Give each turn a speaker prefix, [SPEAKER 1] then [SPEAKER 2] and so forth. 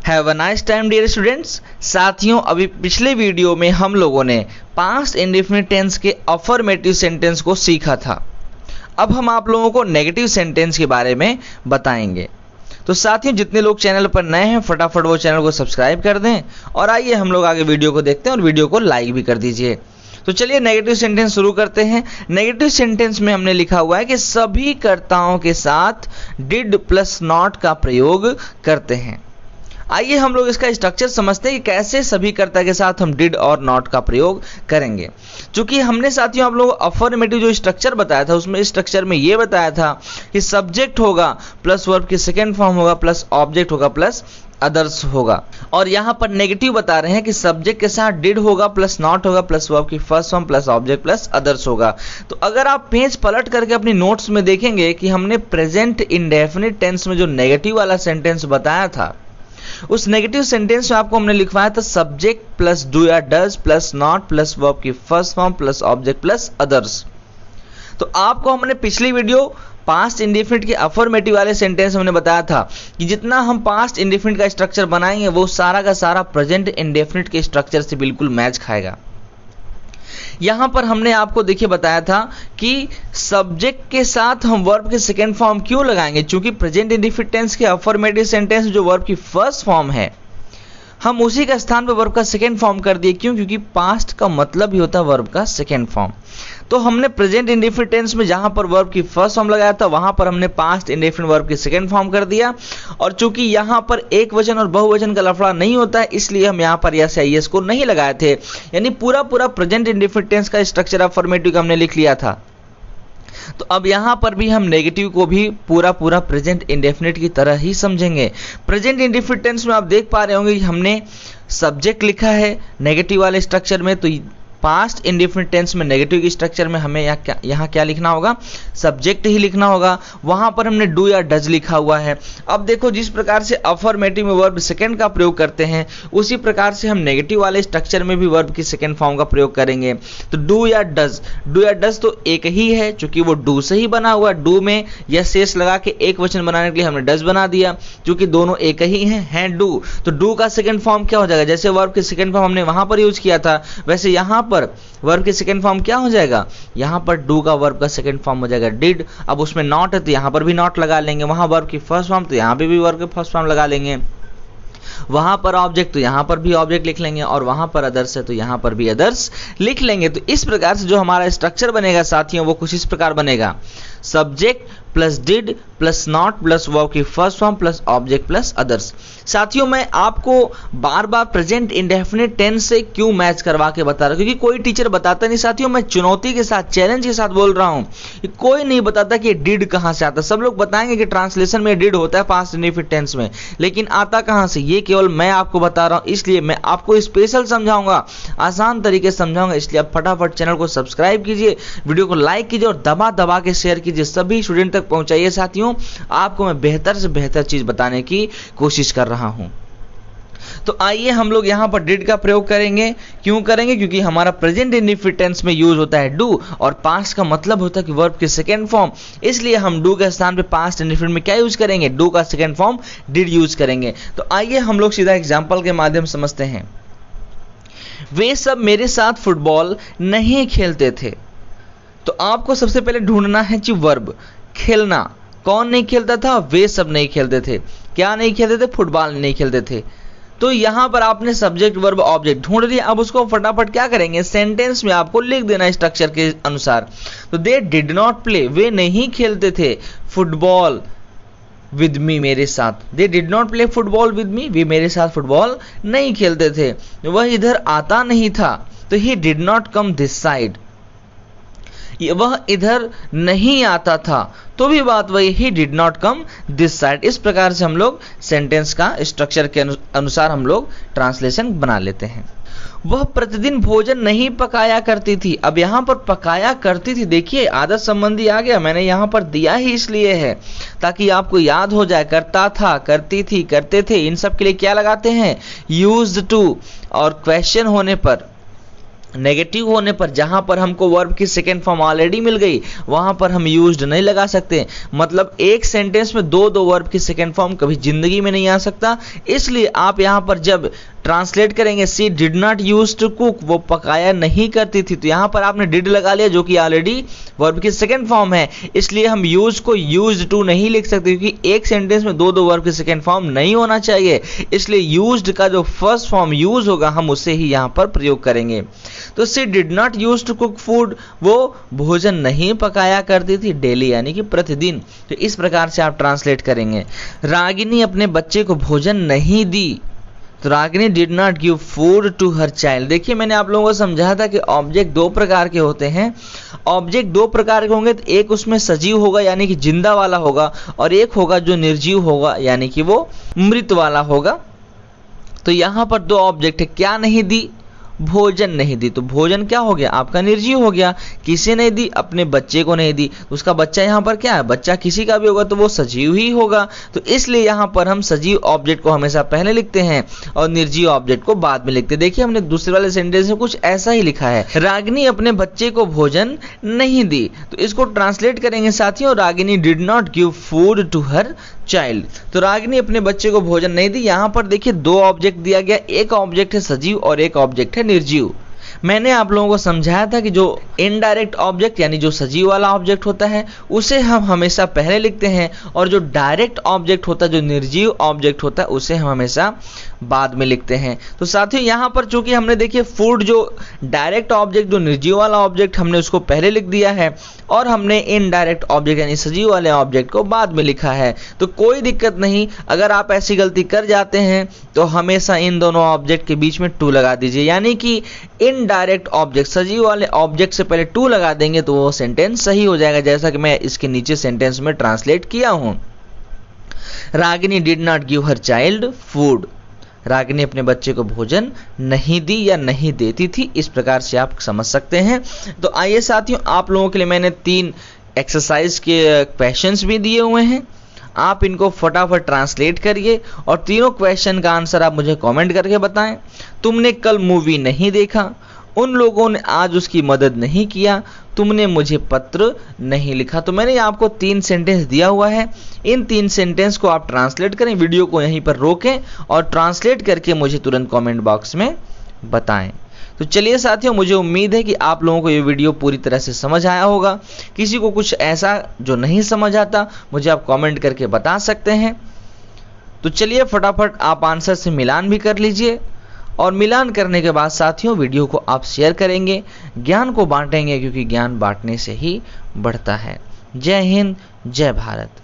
[SPEAKER 1] Have a nice time dear students. साथियों, अभी पिछले वीडियो में हम लोगों ने पास्ट इंडेफिनिट टेंस के अफर्मेटिव सेंटेंस को सीखा था। अब हम आप लोगों को नेगेटिव सेंटेंस के बारे में बताएंगे। तो साथियों, जितने लोग चैनल पर नए हैं फटाफट वो चैनल को सब्सक्राइब कर दें और आइए हम लोग आगे वीडियो को देखते हैं और वीडियो को लाइक भी कर दीजिए। तो चलिए नेगेटिव सेंटेंस शुरू करते हैं। नेगेटिव सेंटेंस में हमने लिखा हुआ है कि सभी कर्ताओं के साथ डिड प्लस नॉट का प्रयोग करते हैं। आइए हम लोग इसका स्ट्रक्चर समझते हैं कि कैसे सभी कर्ता के साथ हम डिड और नॉट का प्रयोग करेंगे। क्योंकि हमने साथियों आप लोग अफर्मेटिव जो स्ट्रक्चर बताया था उसमें स्ट्रक्चर में ये बताया था कि सब्जेक्ट होगा प्लस वर्ब की सेकेंड फॉर्म होगा प्लस ऑब्जेक्ट होगा प्लस अदर्स होगा। और यहाँ पर नेगेटिव बता रहे हैं कि सब्जेक्ट के साथ डिड होगा प्लस नॉट होगा प्लस वर्ब की first form plus object plus others होगा। तो अगर आप पेज पलट करके अपनी नोट्स में देखेंगे कि हमने प्रेजेंट इंडेफिनिट टेंस में जो नेगेटिव वाला सेंटेंस बताया था उस नेगेटिव सेंटेंस में आपको हमने लिखवाया था सब्जेक्ट प्लस डू या does plus not plus verb की first form plus object plus others. तो आपको हमने पिछली वीडियो पास्ट इंडेफिनिट के अफर्मेटिव वाले सेंटेंस हमने बताया था कि जितना हम पास्ट इंडेफिनिट का स्ट्रक्चर बनाएंगे वो सारा का सारा प्रेजेंट इंडेफिनिट के स्ट्रक्चर से बिल्कुल मैच खाएगा। यहां पर हमने आपको देखिए बताया था कि सब्जेक्ट के साथ हम वर्ब के सेकेंड फॉर्म क्यों लगाएंगे, क्योंकि प्रेजेंट इंडेफिनिट टेंस के अफर्मेटिव सेंटेंस जो वर्ब की फर्स्ट फॉर्म है हम उसी का स्थान पर वर्ब का सेकेंड फॉर्म कर दिए। क्यों? क्योंकि पास्ट का मतलब ही होता है वर्ब का सेकेंड फॉर्म। तो हमने प्रेजेंट इंडेफिनिट टेंस में जहां पर वर्ब की फर्स्ट फॉर्म लगाया था वहां पर हमने पास्ट इंडेफिनिट वर्ब की सेकेंड फॉर्म कर दिया। और चूंकि यहां पर एक वचन और बहुवचन का लफड़ा नहीं होता है इसलिए हम यहां पर यस या यस को नहीं लगाए थे। यानी पूरा प्रेजेंट इंडेफिनिट टेंस का स्ट्रक्चर अफर्मेटिव का हमने लिख लिया था। तो अब यहां पर भी हम नेगेटिव को भी पूरा प्रेजेंट इंडेफिनिट की तरह ही समझेंगे। प्रेजेंट इंडेफिनिट टेंस में आप देख पा रहे होंगे कि हमने सब्जेक्ट लिखा है नेगेटिव वाले स्ट्रक्चर में। तो पास्ट इंडेफिनिट टेंस में नेगेटिव के स्ट्रक्चर में हमें यहाँ क्या लिखना होगा, सब्जेक्ट ही लिखना होगा। वहां पर हमने डू या डज लिखा हुआ है। अब देखो जिस प्रकार से अफर्मेटिव में वर्ब सेकंड का प्रयोग करते हैं उसी प्रकार से हम नेगेटिव वाले स्ट्रक्चर में भी वर्ब की सेकंड फॉर्म का प्रयोग करेंगे। तो डू या डज तो एक ही है क्योंकि वो डू से ही बना हुआ। डू में यस यस लगा के एक वचन बनाने के लिए हमने डज बना दिया क्योंकि दोनों एक ही हैं डू। तो डू का सेकंड फॉर्म क्या हो जाएगा, जैसे वर्ब के सेकंड फॉर्म हमने वहां पर यूज किया था वैसे यहां पर वर्ब के सेकंड फॉर्म क्या हो जाएगा, यहां पर डू का वर्ब का सेकंड फॉर्म हो जाएगा डिड। अब उसमें नॉट है तो यहां पर भी नॉट लगा लेंगे। वहां वर्ब की फर्स्ट फॉर्म तो यहां पे भी वर्ब की फर्स्ट फॉर्म लगा लेंगे। वहां पर ऑब्जेक्ट तो यहां पर भी ऑब्जेक्ट लिख लेंगे और वहां पर अदर्स है तो यहां पर भी अदर्स लिख लेंगे। तो इस प्रकार से जो हमारा स्ट्रक्चर बनेगा साथियों वो कुछ इस प्रकार बनेगा, subject plus did plus not plus verb की first form plus object plus others. साथियों मैं आपको बार बार प्रेजेंट इंडेफिनिट टेंस से क्यों मैच करवा के बता रहा हूं, क्योंकि कोई टीचर बताता नहीं। साथियों मैं चुनौती के साथ चैलेंज के साथ बोल रहा हूं, कोई नहीं बताता कि डिड कहां से आता। सब लोग बताएंगे कि ट्रांसलेशन में डिड होता है पास्ट इंडेफिनिट टेंस में, लेकिन आता कहां से ये केवल मैं आपको बता रहा हूं। इसलिए मैं आपको स्पेशल समझाऊंगा, आसान तरीके से समझाऊंगा। इसलिए आप फटाफट चैनल को सब्सक्राइब कीजिए, वीडियो को लाइक कीजिए और दबा के शेयर कीजिए, सभी स्टूडेंट तक पहुंचाइए। साथियों आपको मैं बेहतर से बेहतर चीज बताने की कोशिश कर रहा हूं। तो आइए हम लोग यहां पर डिड का प्रयोग करेंगे। क्यों करेंगे, क्योंकि हमारा प्रेजेंट इंडेफिनिट टेंस में यूज होता है डू और पास्ट का मतलब होता है कि वर्ब की सेकेंड फॉर्म। इसलिए हम डू के स्थान पे पास्ट इंडेफिनिट में क्या यूज करेंगे, डू का सेकेंड फॉर्म डिड यूज करेंगे। तो आइए हम लोग सीधा एग्जांपल के माध्यम से समझते हैं। वे सब मेरे साथ फुटबॉल नहीं खेलते थे। तो आपको सबसे पहले ढूंढना है कि वर्ब खेलना, कौन नहीं खेलता था, वे सब नहीं खेलते थे। क्या नहीं खेलते थे, फुटबॉल नहीं खेलते थे। तो यहां पर आपने सब्जेक्ट वर्ब ऑब्जेक्ट ढूंढ लिया। अब उसको फटाफट क्या करेंगे, सेंटेंस में आपको लिख देना स्ट्रक्चर के अनुसार। तो दे डिड नॉट प्ले, वे नहीं खेलते थे फुटबॉल विद मी, मेरे साथ। They did not play football with me, वे मेरे साथ फुटबॉल नहीं खेलते थे। वह इधर आता नहीं था, तो he did not come this side, वह इधर नहीं आता था तो भी बात वही, he did not come this side. इस प्रकार से हम लोग सेंटेंस का स्ट्रक्चर के अनुसार हम लोग ट्रांसलेशन बना लेते हैं। वह प्रतिदिन भोजन नहीं पकाया करती थी। अब यहां पर पकाया करती थी, देखिए आदत संबंधी आ गया, मैंने यहां पर दिया ही इसलिए है ताकि आपको याद हो जाए। करता था, करती थी, करते थे, इन सब के लिए क्या लगाते हैं, यूज्ड टू। और क्वेश्चन होने पर नेगेटिव होने पर जहां पर हमको वर्ब की सेकेंड फॉर्म ऑलरेडी मिल गई वहां पर हम यूज्ड नहीं लगा सकते। मतलब एक सेंटेंस में दो वर्ब की सेकेंड फॉर्म कभी जिंदगी में नहीं आ सकता। इसलिए आप यहां पर जब ट्रांसलेट करेंगे she did not use to cook, वो पकाया नहीं करती थी, तो यहां पर आपने डिड लगा लिया जो कि ऑलरेडी वर्ब की सेकेंड फॉर्म है। इसलिए हम यूज को यूज्ड टू नहीं लिख सकते क्योंकि एक सेंटेंस में दो वर्ब की सेकेंड फॉर्म नहीं होना चाहिए। इसलिए यूज्ड का जो फर्स्ट फॉर्म यूज होगा हम उसे ही यहां पर प्रयोग करेंगे। तो she did not use to cook food, वो भोजन नहीं पकाया करती थी डेली यानी कि प्रतिदिन। तो इस प्रकार से आप ट्रांसलेट करेंगे। रागिनी अपने बच्चे को भोजन नहीं दी, तो Ragini did not give food to her child. देखिए मैंने आप लोगों को समझाया था कि ऑब्जेक्ट दो प्रकार के होते हैं। ऑब्जेक्ट दो प्रकार के होंगे, तो एक उसमें सजीव होगा यानी कि जिंदा वाला होगा, और एक होगा जो निर्जीव होगा यानी कि वो मृत वाला होगा। तो यहां पर दो ऑब्जेक्ट है, क्या नहीं दी, भोजन नहीं दी। तो भोजन क्या हो गया आपका, निर्जीव हो गया। किसे नहीं दी, अपने बच्चे को नहीं दी। उसका बच्चा यहाँ पर क्या है, बच्चा किसी का भी होगा तो वो सजीव ही होगा। तो इसलिए यहाँ पर हम सजीव ऑब्जेक्ट को हमेशा पहले लिखते हैं और निर्जीव ऑब्जेक्ट को बाद में लिखते हैं। देखिए हमने दूसरे वाले सेंटेंस में कुछ ऐसा ही लिखा है, रागिनी अपने बच्चे को भोजन नहीं दी। तो इसको ट्रांसलेट करेंगे साथियों, Ragini did not give food to her child. तो रागिनी अपने बच्चे को भोजन नहीं दी। यहां पर देखिए दो ऑब्जेक्ट दिया गया, एक ऑब्जेक्ट है सजीव और एक ऑब्जेक्ट है निर्जीव। मैंने आप लोगों को समझाया था कि जो इनडायरेक्ट ऑब्जेक्ट यानी जो सजीव वाला ऑब्जेक्ट होता है उसे हम हमेशा पहले लिखते हैं, और जो डायरेक्ट ऑब्जेक्ट होता है, जो निर्जीव ऑब्जेक्ट होता है, उसे हम हमेशा बाद में लिखते हैं। तो साथियों यहाँ पर चूंकि हमने देखिए फूड जो डायरेक्ट ऑब्जेक्ट, जो निर्जीव वाला ऑब्जेक्ट, हमने उसको पहले लिख दिया है और हमने इनडायरेक्ट ऑब्जेक्ट यानी सजीव वाले ऑब्जेक्ट को बाद में लिखा है। तो कोई दिक्कत नहीं, अगर आप ऐसी गलती कर जाते हैं तो हमेशा इन दोनों ऑब्जेक्ट के बीच में टू लगा दीजिए, यानी कि इनडायरेक्ट ऑब्जेक्ट सजीव वाले ऑब्जेक्ट से पहले टू लगा देंगे तो वो सेंटेंस सही हो जाएगा, जैसा कि मैं इसके नीचे सेंटेंस में ट्रांसलेट किया हूं। Ragini did not give her child food, Ragini अपने बच्चे को भोजन नहीं दी या नहीं देती थी। इस प्रकार से आप समझ सकते हैं। तो आइए साथियों, आप लोगों के लिए मैंने 3 एक्सरसाइज के क्वेश्चंस भी दिए हुए हैं, आप इनको फटाफट ट्रांसलेट करिए और तीनों क्वेश्चन का आंसर आप मुझे कमेंट करके बताएं। तुमने कल मूवी नहीं देखा, उन लोगों ने आज उसकी मदद नहीं किया, तुमने मुझे पत्र नहीं लिखा। तो मैंने आपको 3 सेंटेंस दिया हुआ है, इन 3 सेंटेंस को आप ट्रांसलेट करें। वीडियो को यहीं पर रोकें और ट्रांसलेट करके मुझे तुरंत कमेंट बॉक्स में बताएं। तो चलिए साथियों, मुझे उम्मीद है कि आप लोगों को ये वीडियो पूरी तरह से समझ आया होगा। किसी को कुछ ऐसा जो नहीं समझ आता मुझे आप कमेंट करके बता सकते हैं। तो चलिए फटाफट आप आंसर से मिलान भी कर लीजिए, और मिलान करने के बाद साथियों वीडियो को आप शेयर करेंगे, ज्ञान को बांटेंगे, क्योंकि ज्ञान बांटने से ही बढ़ता है। जय हिंद, जय भारत।